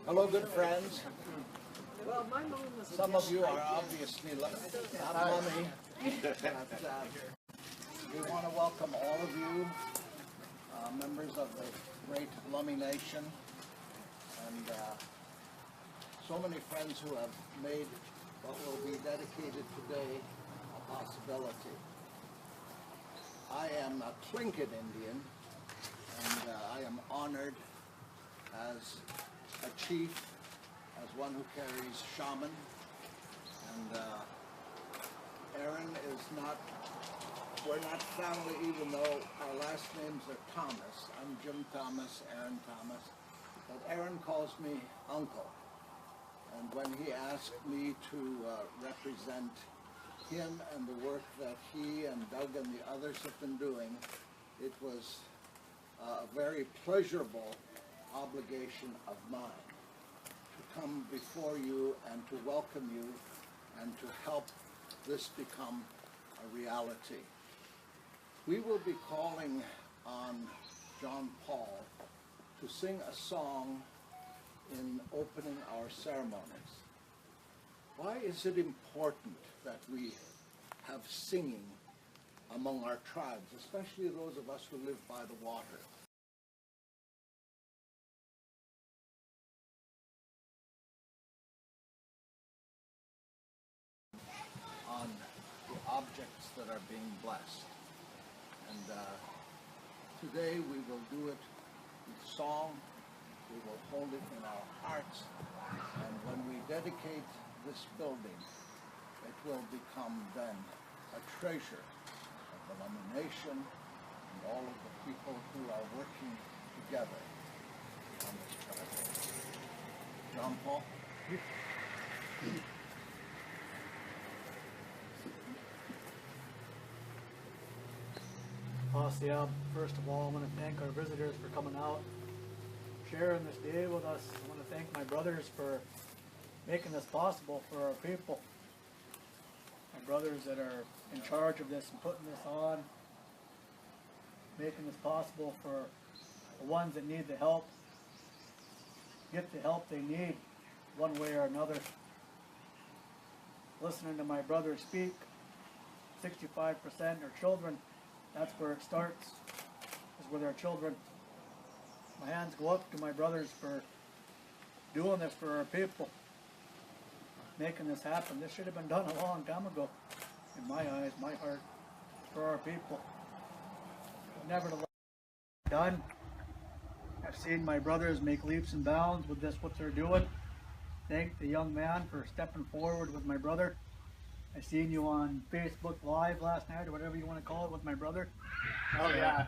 Hello, good friends. Some of you are obviously not Lummi, but we want to welcome all of you, members of the great Lummi Nation, and so many friends who have made what will be dedicated today a possibility. I am a Tlingit Indian, and I am honored as a chief, as one who carries shaman, and Aaron is not, we're not family even though our last names are Thomas. I'm Jim Thomas, Aaron Thomas, but Aaron calls me uncle, and when he asked me to represent him and the work that he and Doug and the others have been doing, it was a very pleasurable obligation of mine to come before you and to welcome you and to help this become a reality. We will be calling on John Paul to sing a song in opening our ceremonies. Why is it important that we have singing among our tribes, especially those of us who live by the water? On the objects that are being blessed. And today we will do it with song, we will hold it in our hearts, and when we dedicate this building, it will become then a treasure of the Lummi Nation and all of the people who are working together on this project. John Paul? First of all, I want to thank our visitors for coming out, sharing this day with us. I want to thank my brothers for making this possible for our people. My brothers that are in charge of this and putting this on, making this possible for the ones that need the help, get the help they need one way or another. Listening to my brothers speak, 65% are children. That's where it starts, is with our children. My hands go up to my brothers for doing this for our people, making this happen. This should have been done a long time ago, in my eyes, my heart, for our people. Nevertheless, done. I've seen my brothers make leaps and bounds with this, what they're doing. Thank the young man for stepping forward with my brother. I seen you on Facebook Live last night, or whatever you want to call it, with my brother. Oh yeah.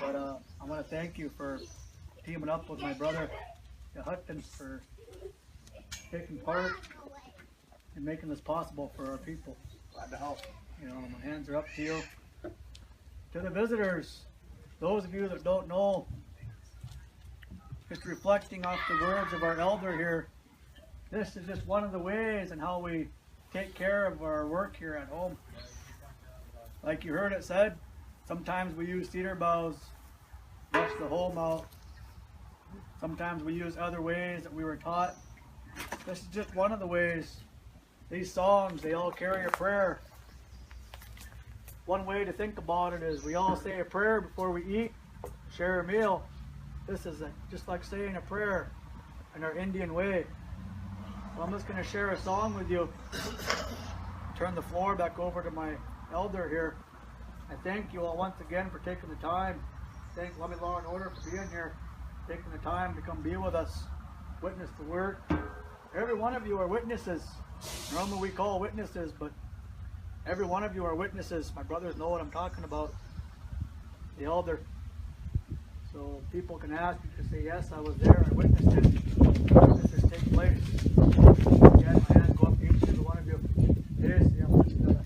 But I want to thank you for teaming up with my brother, the Huttons, for taking part and making this possible for our people. Glad to help. You know, my hands are up to you. To the visitors, those of you that don't know, it's reflecting off the words of our elder here. This is just one of the ways in how we take care of our work here at home. Like you heard it said, sometimes we use cedar boughs, brush the home out. Sometimes we use other ways that we were taught. This is just one of the ways. These songs, they all carry a prayer. One way to think about it is we all say a prayer before we eat, share a meal. This is just like saying a prayer in our Indian way. So I'm just going to share a song with you. Turn the floor back over to my elder here. I thank you all once again for taking the time. Thank Lummi Law and Order for being here, taking the time to come be with us, witness the work. Every one of you are witnesses. Normally we call witnesses, but every one of you are witnesses. My brothers know what I'm talking about. The elder. So people can ask, you can say, yes, I was there, I witnessed it. Witnesses take place. Again, my hands go up to each and every one of you. Yes, yeah, much better.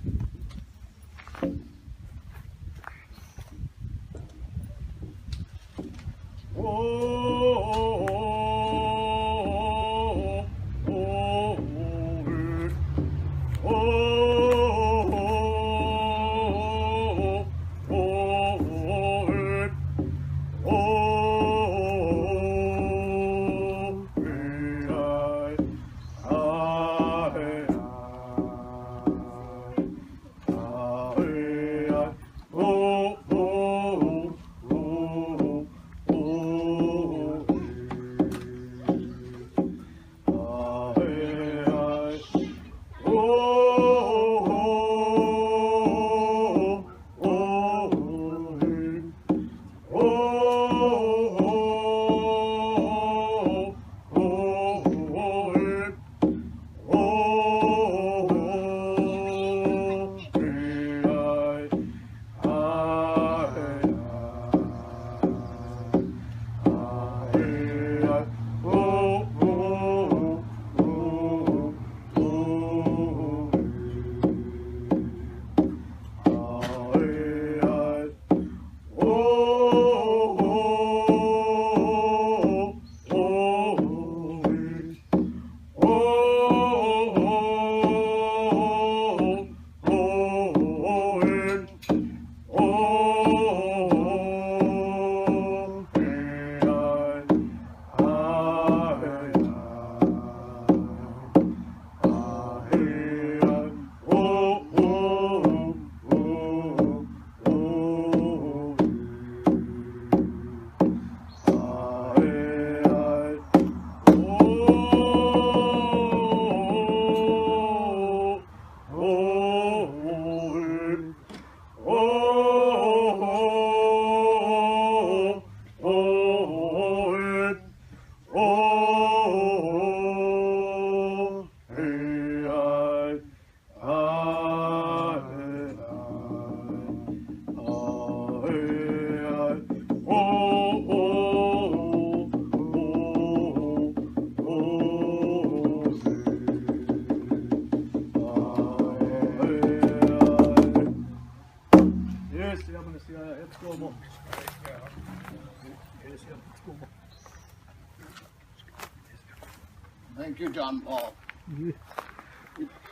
Thank you, John Paul.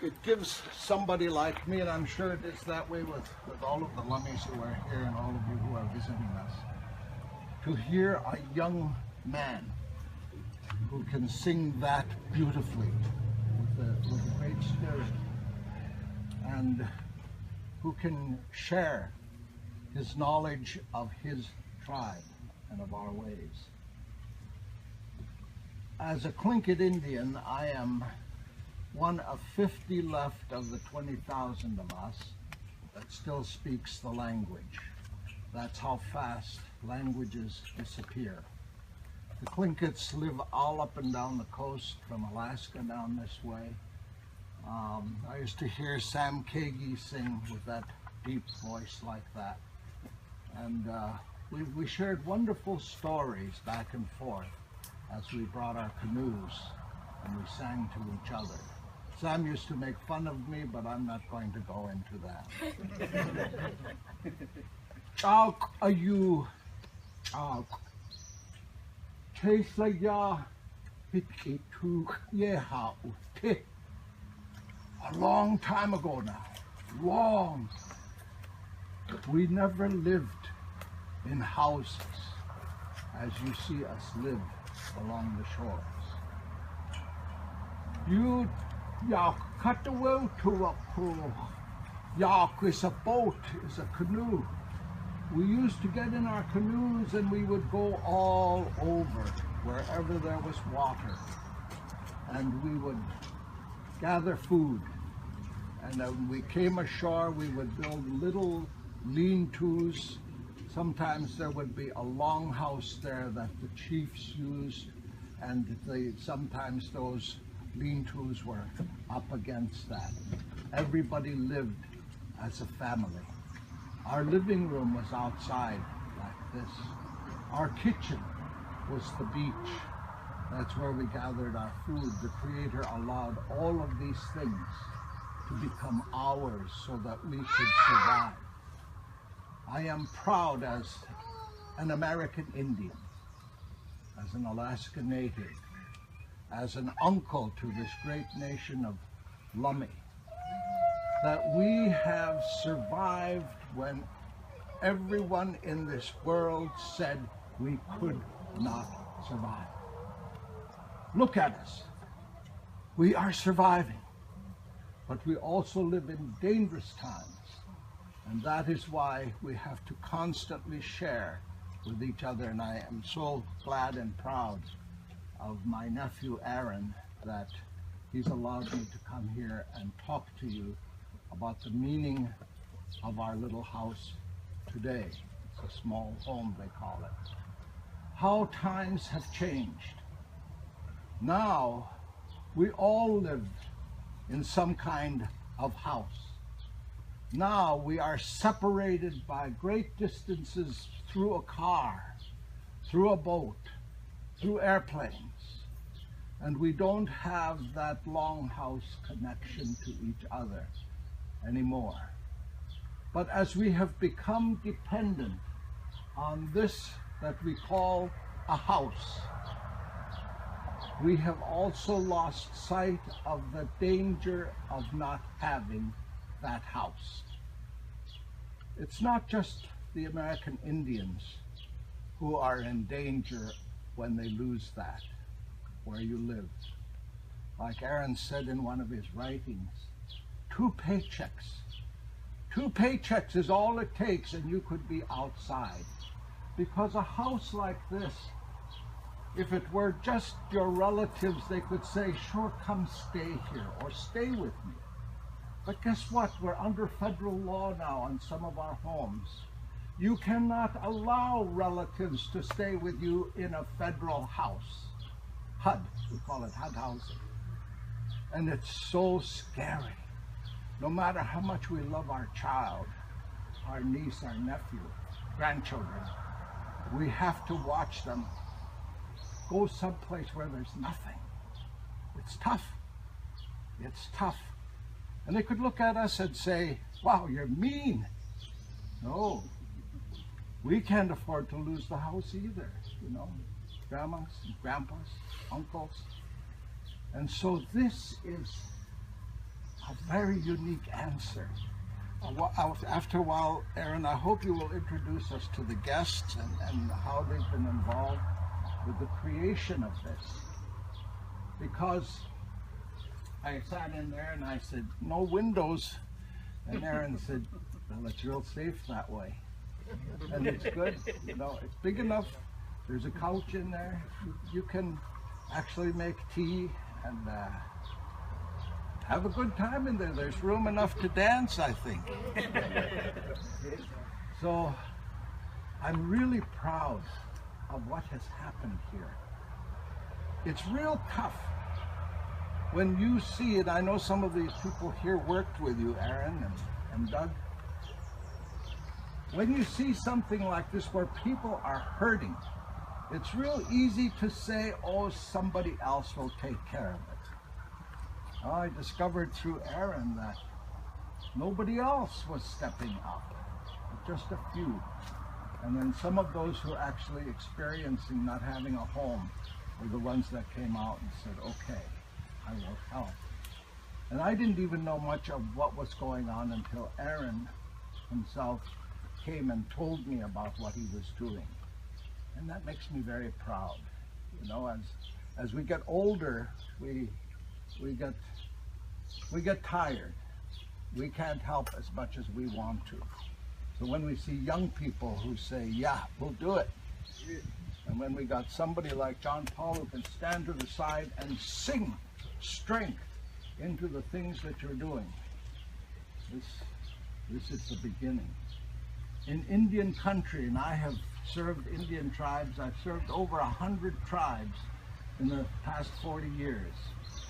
It gives somebody like me, and I'm sure it is that way with all of the Lummies who are here and all of you who are visiting us, to hear a young man who can sing that beautifully with a great spirit, and who can share his knowledge of his tribe and of our ways. As a Tlingit Indian, I am one of 50 left of the 20,000 of us that still speaks the language. That's how fast languages disappear. The Tlingits live all up and down the coast, from Alaska down this way. I used to hear Sam Kagi sing with that deep voice like that. And we shared wonderful stories back and forth as we brought our canoes and we sang to each other. Sam used to make fun of me, but I'm not going to go into that. Chak ayu, chak. Cheslaya hikitu yeha uti. A long time ago now, long. We never lived in houses as you see us live along the shores. You yak cut the well to a pool. Yak is a boat, is a canoe. We used to get in our canoes and we would go all over wherever there was water. And we would gather food. And when we came ashore, we would build little lean-tos. Sometimes there would be a longhouse there that the chiefs used, and sometimes those lean-tos were up against that. Everybody lived as a family. Our living room was outside like this. Our kitchen was the beach. That's where we gathered our food. The Creator allowed all of these things to become ours so that we could survive. I am proud as an American Indian, as an Alaska Native, as an uncle to this great nation of Lummi, that we have survived when everyone in this world said we could not survive. Look at us. We are surviving, but we also live in dangerous times. And that is why we have to constantly share with each other. And I am so glad and proud of my nephew Aaron that he's allowed me to come here and talk to you about the meaning of our little house today. It's a small home, they call it. How times have changed. Now we all live in some kind of house. Now we are separated by great distances through a car, through a boat, through airplanes, and we don't have that longhouse connection to each other anymore. But as we have become dependent on this that we call a house, we have also lost sight of the danger of not having that house. It's not just the American Indians who are in danger when they lose that, where you live. Like Aaron said in one of his writings, 2 paychecks. 2 paychecks is all it takes and you could be outside. Because a house like this, if it were just your relatives, they could say, sure, come stay here or stay with me. But guess what? We're under federal law now on some of our homes. You cannot allow relatives to stay with you in a federal house. HUD, we call it HUD housing. And it's so scary. No matter how much we love our child, our niece, our nephew, grandchildren, we have to watch them go someplace where there's nothing. It's tough. It's tough. And they could look at us and say, wow, you're mean. No, we can't afford to lose the house either. you know, grandmas and grandpas, uncles. And so this is a very unique answer. After a while, Aaron, I hope you will introduce us to the guests and how they've been involved with the creation of this. Because I sat in there and I said, no windows. And Aaron said, well, it's real safe that way. And it's good, you know, it's big enough. There's a couch in there. You can actually make tea and have a good time in there. There's room enough to dance, I think. So I'm really proud of what has happened here. It's real tough when you see it. I know some of these people here worked with you, Aaron and Doug. When you see something like this where people are hurting, it's real easy to say, oh, somebody else will take care of it. I discovered through Aaron that nobody else was stepping up, just a few. And then some of those who are actually experiencing not having a home were the ones that came out and said, okay, I will help. And I didn't even know much of what was going on until Aaron himself came and told me about what he was doing. And that makes me very proud. You know, as we get older, we get tired. We can't help as much as we want to. So when we see young people who say, yeah, we'll do it. And when we got somebody like John Paul who can stand to the side and sing strength into the things that you're doing, this is the beginning. In Indian country, and I have served Indian tribes, I've served over 100 tribes in the past 40 years.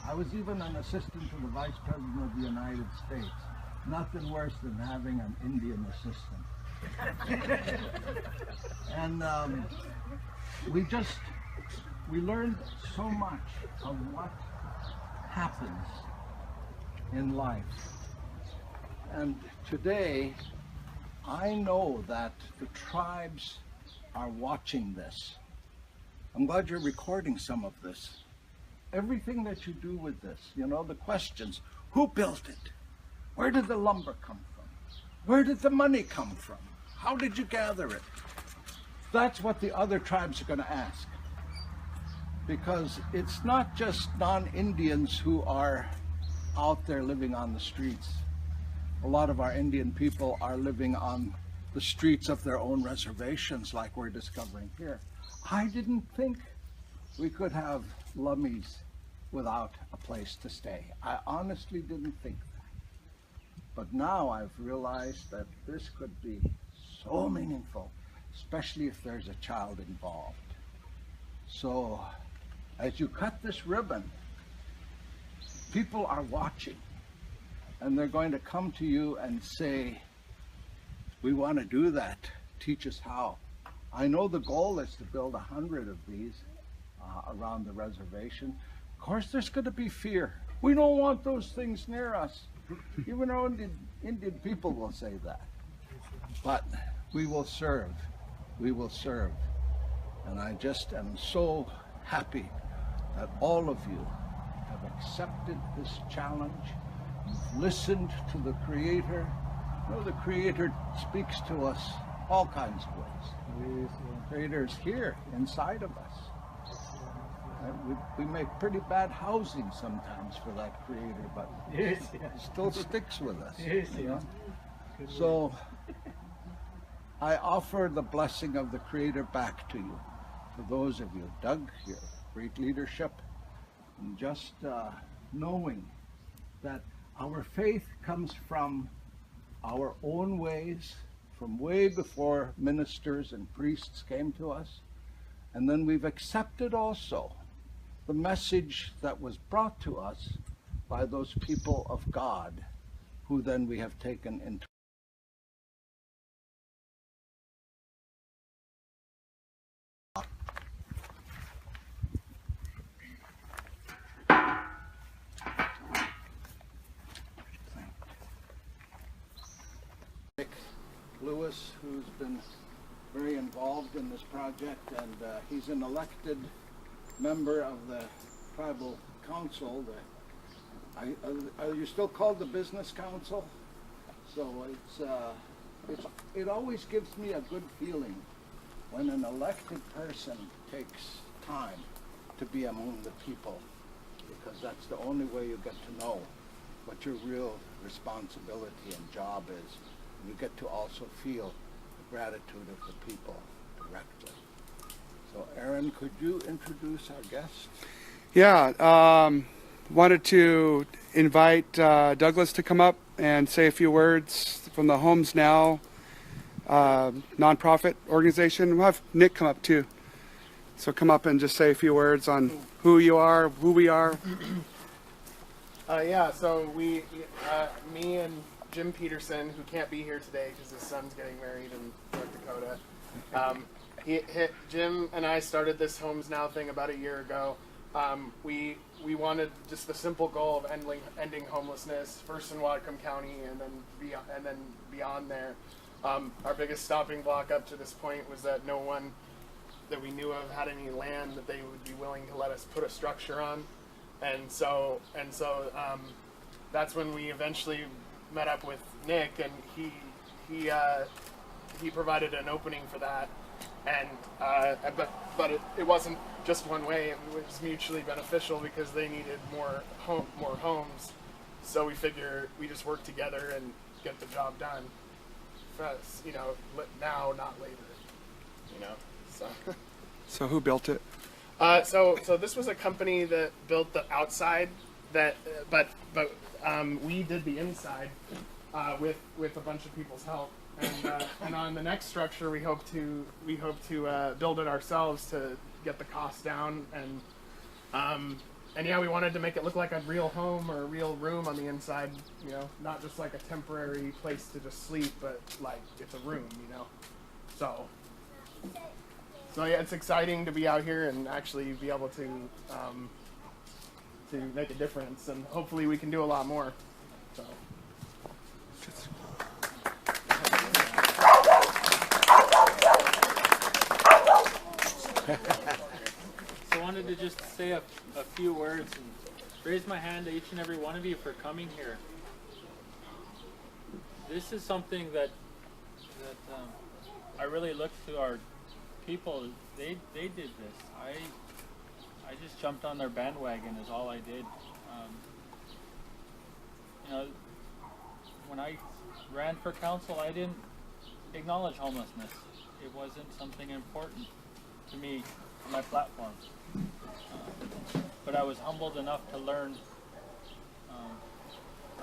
I was even an assistant to the Vice President of the United States. Nothing worse than having an Indian assistant. And we learned so much of what happens in life. And today, I know that the tribes are watching this. I'm glad you're recording some of this. Everything that you do with this, you know, the questions, who built it? Where did the lumber come from? Where did the money come from? How did you gather it? That's what the other tribes are going to ask. Because it's not just non-Indians who are out there living on the streets. A lot of our Indian people are living on the streets of their own reservations, like we're discovering here. I didn't think we could have Lummis without a place to stay. I honestly didn't think that. But now I've realized that this could be so meaningful, especially if there's a child involved. So as you cut this ribbon, people are watching. And they're going to come to you and say, we want to do that. Teach us how. I know the goal is to build 100 of these around the reservation. Of course, there's going to be fear. We don't want those things near us. Even our Indian people will say that. But we will serve. We will serve. And I just am so happy that all of you have accepted this challenge. You've listened to the Creator. You know, the Creator speaks to us all kinds of ways. The Creator is here, inside of us. We make pretty bad housing sometimes for that Creator, but it still sticks with us. You know? So I offer the blessing of the Creator back to you. For those of you, Doug, your great leadership, and just knowing that our faith comes from our own ways, from way before ministers and priests came to us. And then we've accepted also the message that was brought to us by those people of God, who then we have taken into Lewis, who's been very involved in this project, and he's an elected member of the tribal council. Are you still called the business council? So it always gives me a good feeling when an elected person takes time to be among the people, because that's the only way you get to know what your real responsibility and job is. You get to also feel the gratitude of the people directly. So Aaron, could you introduce our guest? Yeah, wanted to invite Douglas to come up and say a few words from the HomesNOW nonprofit organization. We'll have Nick come up too. So come up and just say a few words on who you are, who we are. Yeah, so me and Jim Peterson, who can't be here today because his son's getting married in North Dakota. Jim and I started this HomesNOW thing about a year ago. We wanted just the simple goal of ending homelessness, first in Whatcom County and then beyond there. Our biggest stopping block up to this point was that no one that we knew of had any land that they would be willing to let us put a structure on, and so that's when we eventually met up with Nick, and he provided an opening for that, and but it wasn't just one way. It was mutually beneficial because they needed more homes, so we figure we just work together and get the job done. For us, now, not later. So. So who built it? So this was a company that built the outside, but we did the inside with a bunch of people's help. And on the next structure, we hope to build it ourselves to get the cost down. And yeah, we wanted to make it look like a real home or a real room on the inside. Not just like a temporary place to just sleep, but like it's a room. So yeah, it's exciting to be out here and actually be able to make a difference, and hopefully we can do a lot more. So. So I wanted to just say a few words and raise my hand to each and every one of you for coming here. This is something that I really look to our people. They did this. I just jumped on their bandwagon is all I did. When I ran for council, I didn't acknowledge homelessness. It wasn't something important to me on my platform. But I was humbled enough to learn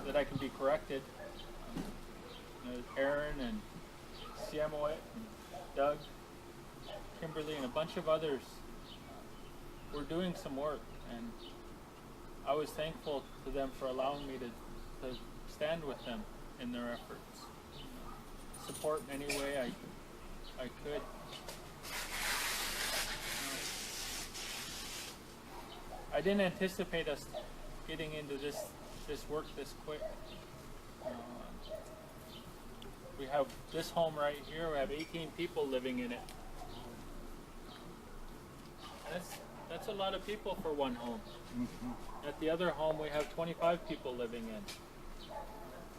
that I can be corrected. Aaron and Siamoet and Doug, Kimberly, and a bunch of others were doing some work, and I was thankful to them for allowing me to stand with them in their efforts, support in any way I could. I didn't anticipate us getting into this work this quick. We have this home right here. We have 18 people living in it. That's a lot of people for one home. Mm-hmm. At the other home, we have 25 people living in.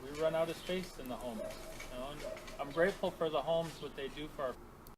We run out of space in the home. I'm grateful for the homes, what they do for our